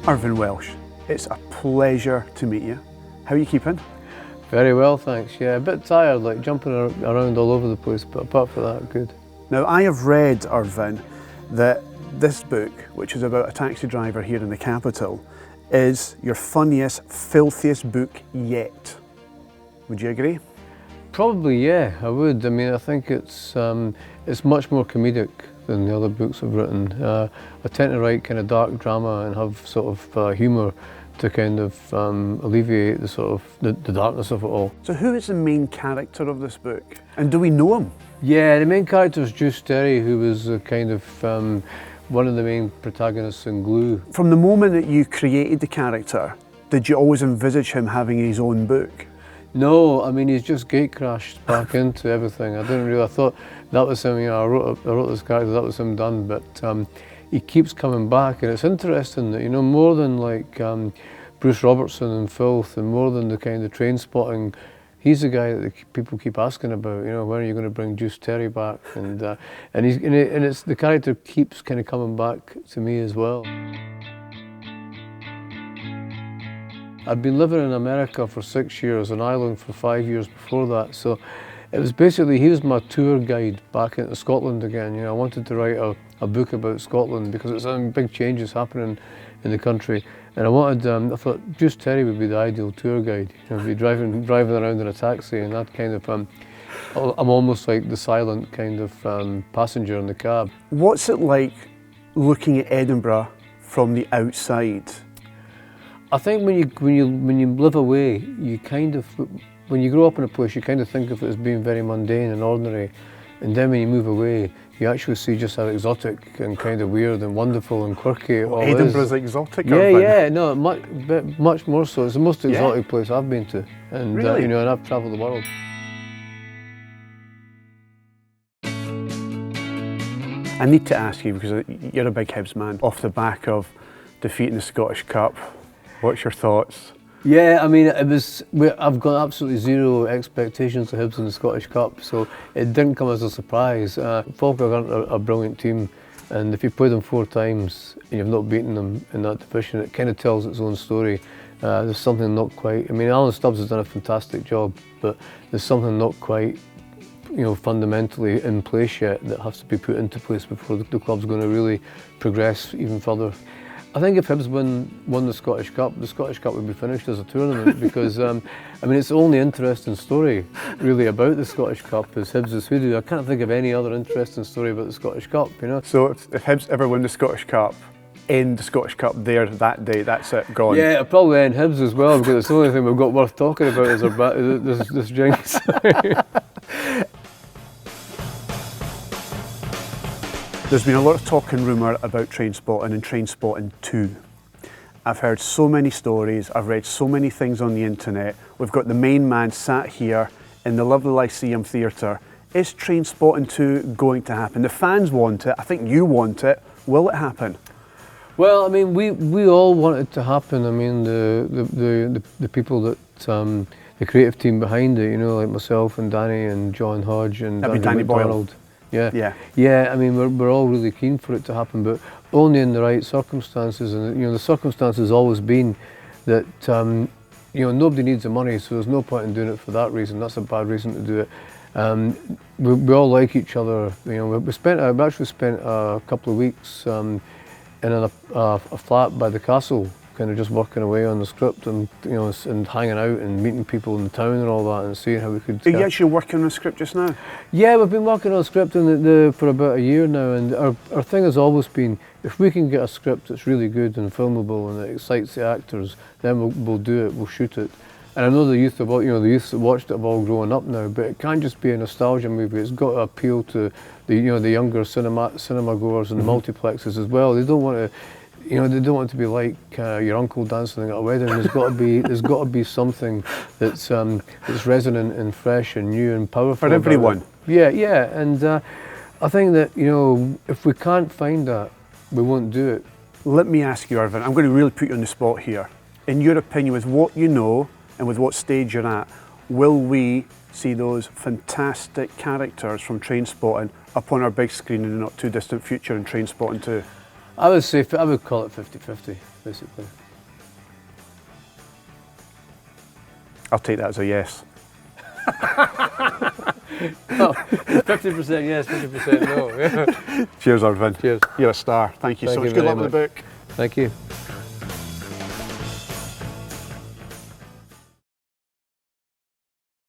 Irvine Welsh, it's a pleasure to meet you. How are you keeping? Very well, thanks. Yeah, a bit tired, like jumping around all over the place, but apart from that, good. Now, I have read, Irvine, that this book, which is about a taxi driver here in the capital, is your funniest, filthiest book yet. Would you agree? Probably, yeah, I would. I mean, I think it's much more comedic than the other books I've written. I tend to write kind of dark drama and have sort of humour to kind of alleviate the sort of the darkness of it all. So who is the main character of this book? And do we know him? Yeah, the main character is Juice Terry, who was kind of one of the main protagonists in Glue. From the moment that you created the character, did you always envisage him having his own book? No, I mean, he's just gate-crashed back into everything. I thought that was him, you know, I wrote this character, that was him done, but he keeps coming back, and it's interesting that, you know, more than like Bruce Robertson and Filth, and more than the kind of Trainspotting, he's the guy that people keep asking about, you know, when are you going to bring Juice Terry back? And it's the character keeps kind of coming back to me as well. I'd been living in America for 6 years, and Ireland for 5 years before that, so it was basically, he was my tour guide back into Scotland again. You know, I wanted to write a book about Scotland because it's some big changes happening in the country, and I thought Juice Terry would be the ideal tour guide. You know, be driving around in a taxi, and that kind of, I'm almost like the silent kind of passenger in the cab. What's it like looking at Edinburgh from the outside? I think when you live away, you kind of, when you grow up in a place, you kind of think of it as being very mundane and ordinary, and then when you move away, you actually see just how exotic and kind of weird and wonderful and quirky it all is. Edinburgh's exotic. Yeah, no, much more so. It's the most exotic place I've been to, and really? You know, and I've travelled the world. I need to ask you, because you're a big Hibs man, off the back of defeating the Scottish Cup. What's your thoughts? Yeah, I mean, I've got absolutely zero expectations of Hibs in the Scottish Cup, so it didn't come as a surprise. Falkirk aren't a brilliant team, and if you play them 4 times and you've not beaten them in that division, it kind of tells its own story. There's something not quite, I mean, Alan Stubbs has done a fantastic job, but there's something not quite, you know, fundamentally in place yet that has to be put into place before the club's going to really progress even further. I think if Hibs won the Scottish Cup would be finished as a tournament because, I mean, it's the only interesting story really about the Scottish Cup is Hibs is hoodoo. I can't think of any other interesting story about the Scottish Cup, you know. So if Hibs ever win the Scottish Cup, end the Scottish Cup there that day, that's it, gone? Yeah, it'll probably end Hibs as well because it's the only thing we've got worth talking about is this jinx. There's been a lot of talk and rumour about Trainspotting and Trainspotting 2. I've heard so many stories, I've read so many things on the internet. We've got the main man sat here in the lovely Lyceum Theatre. Is Trainspotting 2 going to happen? The fans want it, I think you want it. Will it happen? Well, I mean, we all want it to happen. I mean, the people that, the creative team behind it, you know, like myself and Danny and John Hodge and Danny McDonald. Boyle. Yeah. I mean, we're all really keen for it to happen, but only in the right circumstances. And you know, the circumstance has always been that you know, nobody needs the money, so there's no point in doing it for that reason. That's a bad reason to do it. We all like each other. You know, we actually spent a couple of weeks in a flat by the castle, kind of just working away on the script and, you know, and hanging out and meeting people in the town and all that and seeing how we could... Are you actually working on a script just now? Yeah, we've been working on a script for about a year now, and our thing has always been, if we can get a script that's really good and filmable and it excites the actors, then we'll do it, we'll shoot it. And I know the youth that watched it have all grown up now, but it can't just be a nostalgia movie. It's got to appeal to the younger cinema goers and the multiplexes as well. They don't want to... You know, they don't want it to be like your uncle dancing at a wedding. There's got to be something that's resonant and fresh and new and powerful. For everyone. Yeah, and I think that, you know, if we can't find that, we won't do it. Let me ask you, Irvine, I'm going to really put you on the spot here. In your opinion, with what you know and with what stage you're at, will we see those fantastic characters from Trainspotting up on our big screen in the not too distant future in Trainspotting 2? I would say, I would call it 50-50, basically. I'll take that as a yes. 50% yes, 50% no. Cheers, Irvine. Cheers. You're a star. Thank you so Thank much. you Good very luck with the book. Thank you.